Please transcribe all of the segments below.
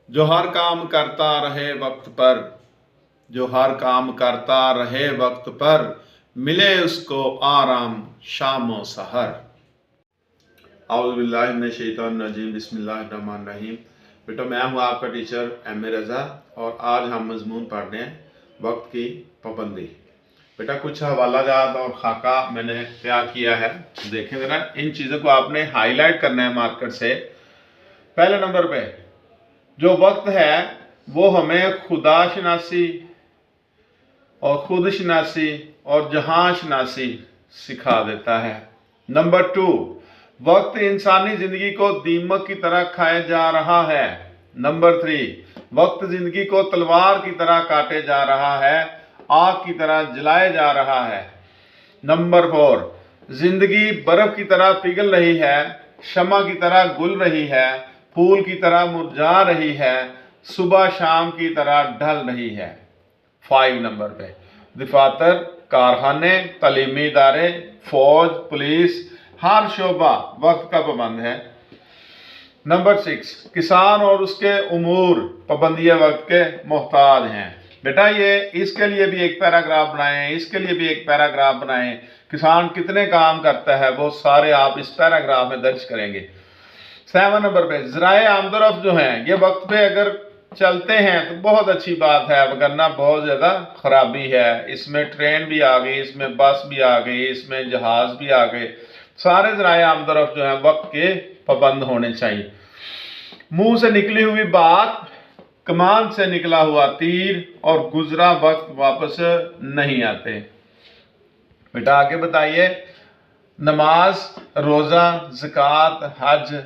जो हर काम करता रहे वक्त पर, जो हर काम करता रहे वक्त पर, मिले उसको आराम शामो सहर। औज़ुबिल्लाहि मिनश शैतानिर रजीम, बिस्मिल्लाहिर रहमानिर रहीम। बेटा मैं हूँ आपका टीचर एम.ए. रज़ा और आज हम मजमून पढ़ रहे हैं वक्त की पाबंदी। बेटा कुछ हवालाजात और खाका मैंने तैयार किया है, देखें ज़रा। इन चीज़ों को आपने हाईलाइट करना है मार्कर से। पहले नंबर पे जो वक्त है वो हमें खुदा शनासी और खुद शनासी और जहां शनासी सिखा देता है। नंबर 2, वक्त इंसानी जिंदगी को दीमक की तरह खाए जा रहा है। नंबर 3, वक्त जिंदगी को तलवार की तरह काटे जा रहा है, आग की तरह जलाए जा रहा है। नंबर 4, जिंदगी बर्फ की तरह पिघल रही है, शमा की तरह गुल रही है, फूल की तरह मुरझा रही है, सुबह शाम की तरह ढल रही है। 5 नंबर पे दफातर, कारखाने, तालीमी इदारे, फौज, पुलिस, हर शोबा वक्त का पाबंद है। नंबर 6, किसान और उसके उमूर पाबंदियां वक्त के मोहताज हैं। बेटा ये इसके लिए भी एक पैराग्राफ बनाएं, इसके लिए भी एक पैराग्राफ बनाएं। किसान कितने काम करता है वो सारे आप इस पैराग्राफ में दर्ज करेंगे। 7 नंबर पे ज़राए आमदरफ्त जो हैं ये वक्त पे अगर चलते हैं तो बहुत अच्छी बात है, वरना बहुत ज़्यादा खराबी है। इसमें ट्रेन भी आ गई, इसमें बस भी आ गई, इसमें जहाज भी आ गए। सारे ज़राए आमदरफ्त जो हैं वक्त के पाबंद होने चाहिए। मुंह से निकली हुई बात, कमान से निकला हुआ तीर और गुजरा वक्त वापस नहीं आते। बेटा आगे बताइए। नमाज, रोज़ा, ज़कात, हज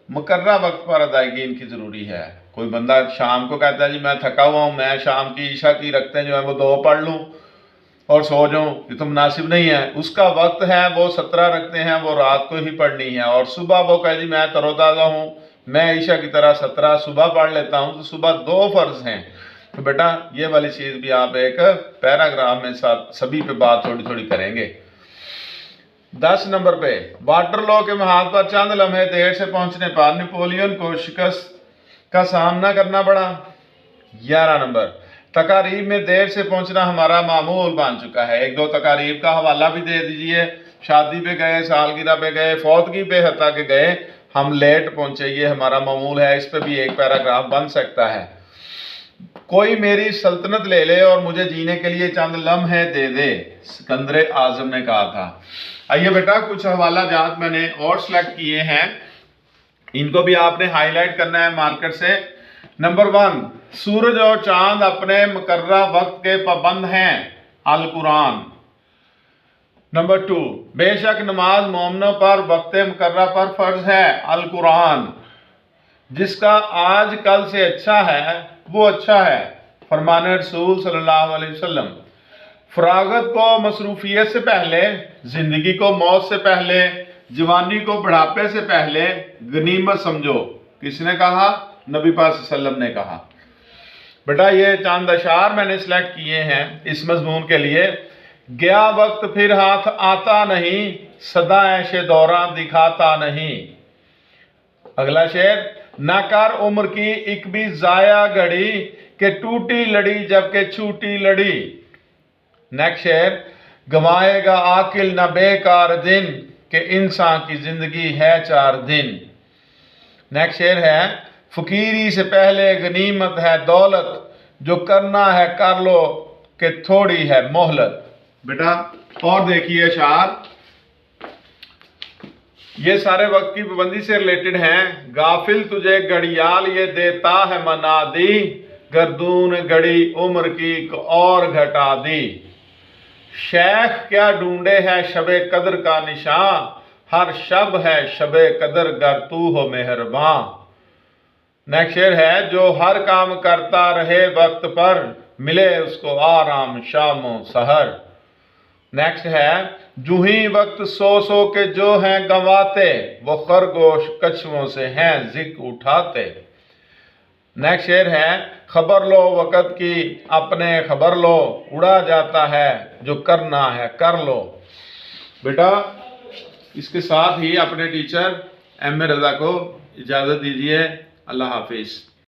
मुकर्रा वक्त पर अदायगी इनकी ज़रूरी है। कोई बंदा शाम को कहता है जी मैं थका हुआ हूँ, मैं शाम की ईशा की रखते हैं जो है वो 2 पढ़ लूँ और सो जाऊँ, ये तो मुनासिब नहीं है। उसका वक्त है वो 17 रखते हैं, वो रात को ही पढ़नी है। और सुबह वो कहे जी मैं तरोताज़ा हूँ, मैं ईशा की तरह 17 सुबह पढ़ लेता हूँ, तो सुबह 2 फ़र्ज हैं। तो बेटा ये वाली चीज़ भी आप एक पैराग्राफ में साथ सभी पे बात थोड़ी थोड़ी करेंगे। 10 नंबर पे वाटरलॉ के महाल पर चंद लम्हे देर से पहुंचने पर नेपोलियन को शिकस्त का सामना करना पड़ा। 11 नंबर, तकारीब में देर से पहुंचना हमारा मामूल बन चुका है। 1-2 तकारीब का हवाला भी दे दीजिए। शादी पे गए, सालगिरह पे गए, फौतगी पे हत्ता के गए, हम लेट पहुंचे, ये हमारा मामूल है। इस पर भी एक पैराग्राफ बन सकता है। कोई मेरी सल्तनत ले ले और मुझे जीने के लिए चंद लम्हे दे दे, सिकंदर आजम ने कहा था। आइए बेटा कुछ हवाला जात मैंने और सेलेक्ट किए हैं, इनको भी आपने हाईलाइट करना है मार्कर से। नंबर 1, सूरज और चांद अपने मुकर्रा वक्त के पाबंद हैं, अल कुरान। नंबर 2, बेशक नमाज मोमिनों पर वक्त मुकर्रा पर फर्ज है, अल कुरान। जिसका आज कल से अच्छा है वो अच्छा है, फरमाने रसूल सल्लल्लाहु अलैहि वसल्लम। फरागत को मसरूफियत से पहले, जिंदगी को मौत से पहले, जवानी को बुढ़ापे से पहले गनीमत समझो। किसने कहा? नबी पाक सल्लल्लाहु अलैहि वसल्लम ने कहा। बेटा ये चंद अशार मैंने सेलेक्ट किए हैं इस मजमून के लिए। गया वक्त फिर हाथ आता नहीं, सदा ऐशे दौरां दिखाता नहीं। अगला शेर, ना कर उम्र की एक भी जाया घड़ी, के टूटी लड़ी जबकि छूटी लड़ी। नेक्स्ट शेर, गवाएगा आकिल न बेकार दिन, के इंसान की जिंदगी है 4 दिन। नेक्स्ट शेर है, फकीरी से पहले गनीमत है दौलत, जो करना है कर लो कि थोड़ी है मोहलत। बेटा और देखिए अशार, ये सारे वक्त की पाबंदी से रिलेटेड हैं। गाफिल तुझे घड़ियाल ये देता है मना दी, गर्दून घड़ी उम्र की और घटा दी। शेख क्या ढूंढे है शबे कदर का निशान, हर शब है शबे कदर गर तू हो मेहरबान। नेक्स्ट शेर है, जो हर काम करता रहे वक्त पर, मिले उसको आराम शामो सहर। नेक्स्ट है, जूही वक्त सो सो के जो हैं गंवाते, वो खरगोश कछुओं से हैं जिक उठाते। नेक्स्ट शेर है, खबर लो वक़्त की अपने खबर लो, उड़ा जाता है जो करना है कर लो। बेटा इसके साथ ही अपने टीचर एम.ए. रज़ा को इजाज़त दीजिए। अल्लाह हाफिज़।